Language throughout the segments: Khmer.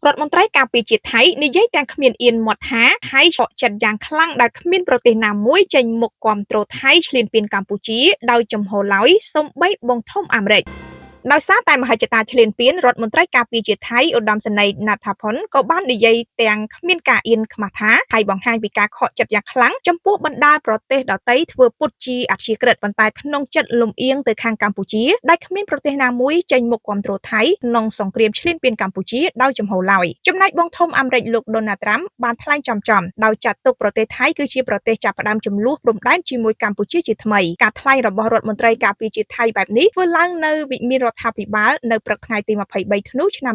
រដ្ឋមន្ត្រីការពារជាតិថៃនិយាយទាំងគ្មានអៀនមាត់ថាថៃឆក់ចិត្តយ៉ាងខ្លាំងដែលគ្មានប្រទេសណាមួយចេញមុខគាំទ្រថៃឈ្លានពានកម្ពុជាដោយចំហឡើយសូម្បីបងធំអាមេរិក ដោយសារតែមហិច្ឆតាឈ្លានពានរដ្ឋមន្ត្រីការពារជាតិថៃឧត្តមសេនីយ៍ណាត់ថាផុនក៏បាននិយាយទាំងគ្មានការអៀនខ្មាស់ថាថៃបង្ហាញពីការខកចិត្តយ៉ាងខ្លាំងចំពោះបណ្ដាប្រទេសដទៃធ្វើពុតជាអព្យាក្រឹតប៉ុន្តែក្នុងចិត្តលំអៀងទៅខាងកម្ពុជាដែលគ្មានប្រទេសណាមួយចេញមុខគាំទ្រថៃក្នុងសង្គ្រាមឈ្លានពានកម្ពុជាដោយចំហឡើយចំណែកបងធំអាមេរិកលោកដូណាល់ត្រាំបានថ្លែងចំដោយចាត់ទុកប្រទេសថៃគឺជាប្រទេសចាប់ផ្ដើមចំនួនព្រំដែនជាមួយកម្ពុជាជាថ្មីការថ្លែងរបស់រដ្ឋមន្ត្រីការពារជាតិថៃបែបនេះធ្វើឡើងនៅវិមានរដ្ឋាភិបាលនៅព្រឹកថ្ងៃទី23ធ្នូឆ្នាំ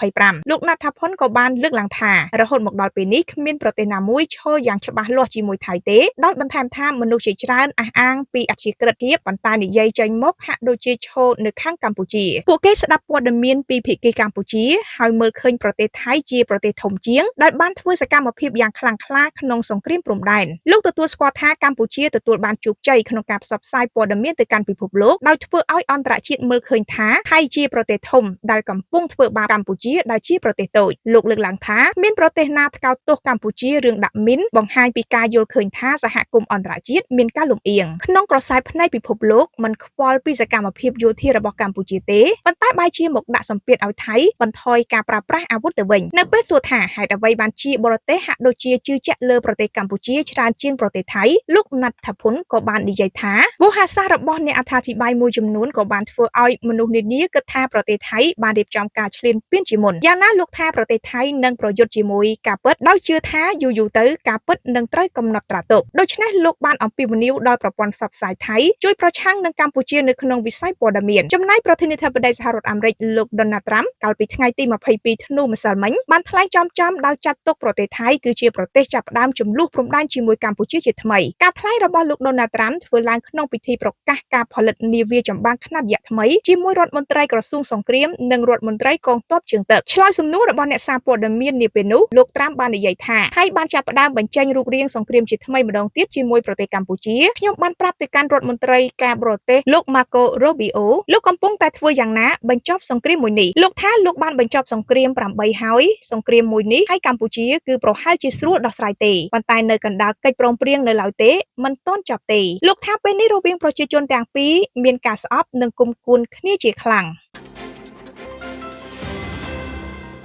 2025លោកណាត់ថាផុនក៏បានលើកឡើងថារហូតមកដល់ពេលនេះគ្មានប្រទេសណាមួយឈរយ៉ាងច្បាស់លាស់ជាមួយថៃទេដោយបន្ថែមថាមនុស្សជាច្រើនអះអាងពីអព្យាក្រឹតភាពប៉ុន្តែនិយាយចេញមកហាក់ដូចជាឈរនៅខាងកម្ពុជាពួកគេស្ដាប់ព័ត៌មានពីភាគីកម្ពុជាហើយមើលឃើញប្រទេសថៃជាប្រទេសធំជាងដែលបានធ្វើសកម្មភាពយ៉ាងខ្លាំងក្លាក្នុងសង្គ្រាមព្រំដែនលោកទទួលស្គាល់ថាកម្ពុជាទទួលបានជោគជ័យក្នុងការផ្សព្វផ្សាយព័ត៌មានទៅកាន់ពិភពលោកដោយធ្វើឲ្យអន្តរជាតិមើលឃើញថាថៃជាប្រទេសធំដែលកំពុងធ្វើបាបកម្ពុជាដែលជាប្រទេសតូចលោកលើកឡើងថាមានប្រទេសណាថ្កោលទោសកម្ពុជារឿងដាក់មីនបង្ហាញពីការយល់ឃើញថាសហគមន៍អន្តរជាតិមានការលំអៀងក្នុងក្រសែភ្នែកពិភពលោកមិនខ្វល់ពីសកម្មភាពយោធារបស់កម្ពុជាទេប៉ុន្តែបែរជាមកដាក់សម្ពាធឲ្យថៃបន្ថយការប្រើប្រាស់អាវុធទៅវិញនៅពេលសួរថាហេតុអ្វីបានជាបរទេសហាក់ដូចជាជឿជាក់លើប្រទេសកម្ពុជាច្រើនជាងប្រទេសថៃលោកណាត់ថាផុនក៏បាននិយាយថាវោហារសាស្ត្ររបស់អ្នកអត្ថាធិប្បាយមួយចំនួនក៏បានធ្វើឲ្យមនុស្សនានាគិតថាប្រទេសថៃបានរៀបចំការឈ្លានពានជាមុនយ៉ាងណាលោកថាប្រទេសថៃនឹងប្រយុទ្ធជាមួយការពិតដោយជឿថាយូរទៅការពិតនឹងត្រូវកំណត់ត្រាទុកដូច្នេះលោកបានអំពាវនាវដល់ប្រព័ន្ធផ្សព្វផ្សាយថៃជួយប្រឆាំងនឹងកម្ពុជានៅក្នុងវិស័យព័ត៌មានចំណែកប្រធានាធិបតីសហរដ្ឋអាមេរិកលោកដូណាល់ត្រាំកាលពីថ្ងៃទី22ធ្នូម្សិលមិញបានថ្លែងចំដោយចាត់ទុកប្រទេសថៃគឺជាប្រទេសចាប់ផ្ដើមចំនួនព្រំដែនជាមួយកម្ពុជាជាថ្មីការថ្លែងរបស់លោកដូណាល់ត្រាំធ្វើឡើងក្នុងពិធីប្រកាសការផលិតនាវាចម្បាំងខ្នាតយក្សថ្មីជាមួយរដ្ឋមន្ត្រីក្រសួងសង្គ្រាមនិងរដ្ឋមន្ត្រីកងទ័ពជើងទឹកឆ្លើយសំណួររបស់អ្នកសារព័ត៌មាននាពេលនោះលោកត្រាំបាននិយាយថាថៃបានចាប់ផ្ដើមបញ្ចេញរូបរាងសង្គ្រាមជាថ្មីម្ដងទៀតជាមួយប្រទេសកម្ពុជាខ្ញុំបានប្រាប់ទៅកាន់រដ្ឋមន្ត្រីការបរទេសលោក Marco Rubio លោកកំពុងតែធ្វើយ៉ាងណាបញ្ចប់សង្គ្រាមមួយនេះលោកថាលោកបានបញ្ចប់សង្គ្រាម8ហើយសង្គ្រាមមួយនេះហើយកម្ពុជាគឺប្រហែលជាស្រួលដោះស្រាយទេប៉ុន្តែនៅកណ្ដាលកិច្ចព្រមព្រៀងនៅឡើយទេមិនទាន់ចប់ទេលោកថាពេលនេះរវាងប្រជាជនទាំងពីរមានការស្អប់និងគុំគួនគ្នាជាខ្លាំង